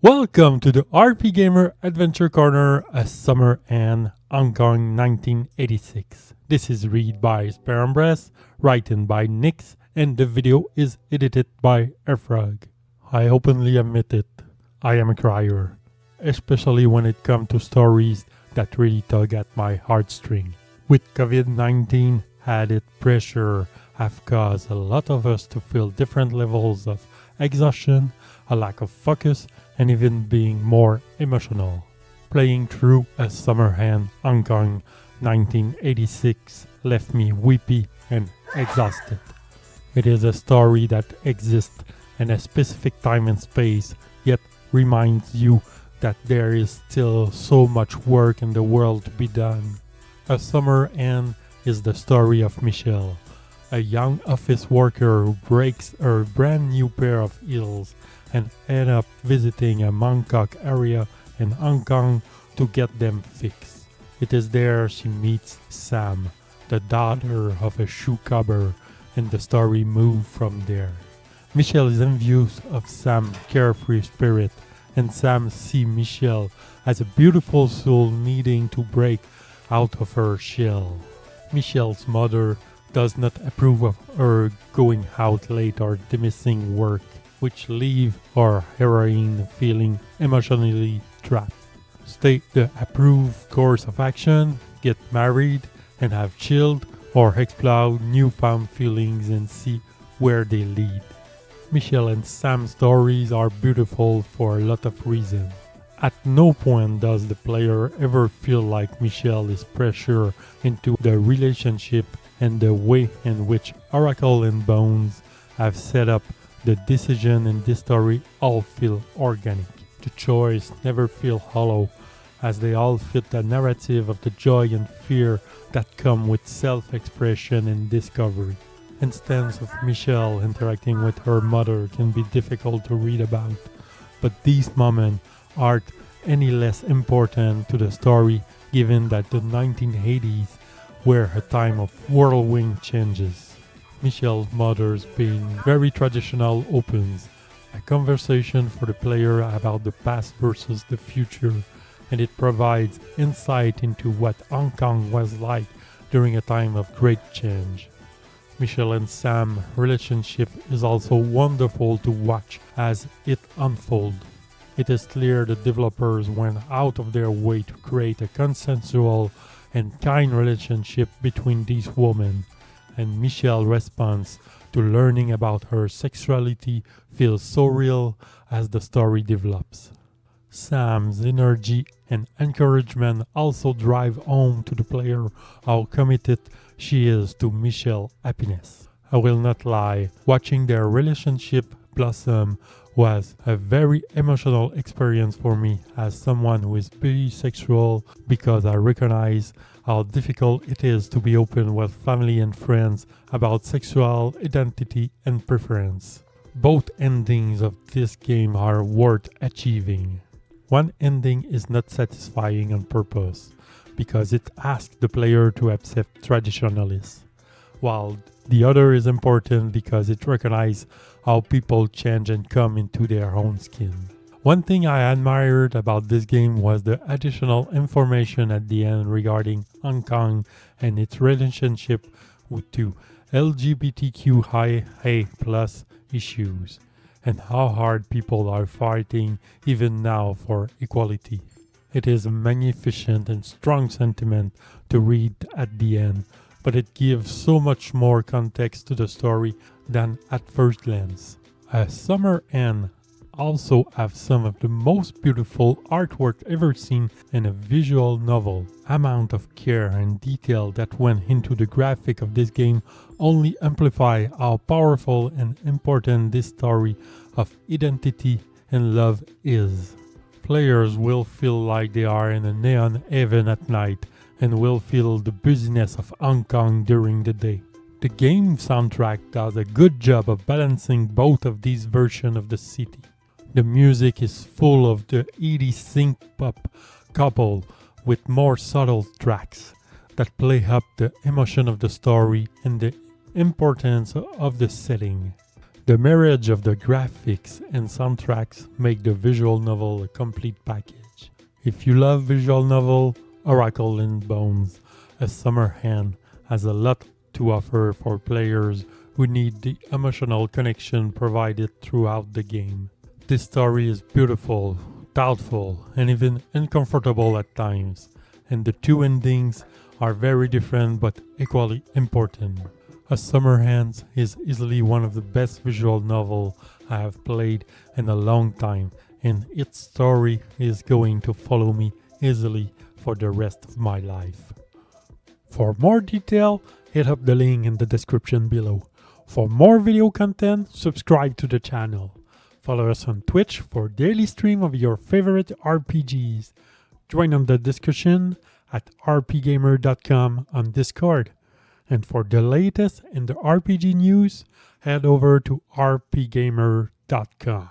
Welcome to the RPGamer Adventure Corner, a summer in Hong Kong 1986. This is read by Sperambress, written by Nix, and the video is edited by Efrog. I openly admit it, I am a crier, especially when it comes to stories that really tug at my heartstring. With COVID-19 added pressure have caused a lot of us to feel different levels of exhaustion, a lack of focus, and even being more emotional. Playing through a summer in Hong Kong 1986 left me weepy and exhausted. It is a story that exists in a specific time and space, yet reminds you that there is still so much work in the world to be done. A Summer In is the story of Michelle, a young office worker who breaks her brand new pair of heels and end up visiting a Mongkok area in Hong Kong to get them fixed. It is there she meets Sam, the daughter of a shoe cobbler, and the story moves from there. Michelle is envious of Sam's carefree spirit, and Sam sees Michelle as a beautiful soul needing to break out of her shell. Michelle's mother does not approve of her going out late or missing work, which leave our heroine feeling emotionally trapped. State the approved course of action, get married and have chilled, or explore newfound feelings and see where they lead. Michelle and Sam's stories are beautiful for a lot of reasons. At no point does the player ever feel like Michelle is pressured into the relationship, and the way in which Oracle and Bones have set up the decision in this story all feel organic. The choice never feel hollow, as they all fit the narrative of the joy and fear that come with self-expression and discovery. Instances of Michelle interacting with her mother can be difficult to read about, but these moments aren't any less important to the story given that the 1980s were a time of whirlwind changes. Michelle's mother's being very traditional opens a conversation for the player about the past versus the future, and it provides insight into what Hong Kong was like during a time of great change. Michelle and Sam's relationship is also wonderful to watch as it unfolds. It is clear the developers went out of their way to create a consensual and kind relationship between these women, and Michelle's response to learning about her sexuality feels so real as the story develops. Sam's energy and encouragement also drive home to the player how committed she is to Michelle's happiness. I will not lie, watching their relationship blossom was a very emotional experience for me as someone who is bisexual, because I recognize how difficult it is to be open with family and friends about sexual identity and preference. Both endings of this game are worth achieving. One ending is not satisfying on purpose because it asks the player to accept traditionalists, while the other is important because it recognizes how people change and come into their own skin. One thing I admired about this game was the additional information at the end regarding Hong Kong and its relationship to LGBTQIA+ issues, and how hard people are fighting even now for equality. It is a magnificent and strong sentiment to read at the end, but it gives so much more context to the story than at first glance. A Summer In also have some of the most beautiful artwork ever seen in a visual novel. Amount of care and detail that went into the graphic of this game only amplify how powerful and important this story of identity and love is. Players will feel like they are in a neon heaven at night and will feel the busyness of Hong Kong during the day. The game soundtrack does a good job of balancing both of these versions of the city. The music is full of the 80s synth pop coupled with more subtle tracks that play up the emotion of the story and the importance of the setting. The marriage of the graphics and soundtracks make the visual novel a complete package. If you love visual novel, Oracle in Bones, A Summer Hand has a lot to offer for players who need the emotional connection provided throughout the game. This story is beautiful, thoughtful, and even uncomfortable at times, and the two endings are very different but equally important. A Summer Hands is easily one of the best visual novels I have played in a long time, and its story is going to follow me easily for the rest of my life. For more detail, hit up the link in the description below. For more video content, subscribe to the channel. Follow us on Twitch for daily stream of your favorite RPGs. Join on the discussion at rpgamer.com on Discord. And for the latest in the RPG news, head over to rpgamer.com.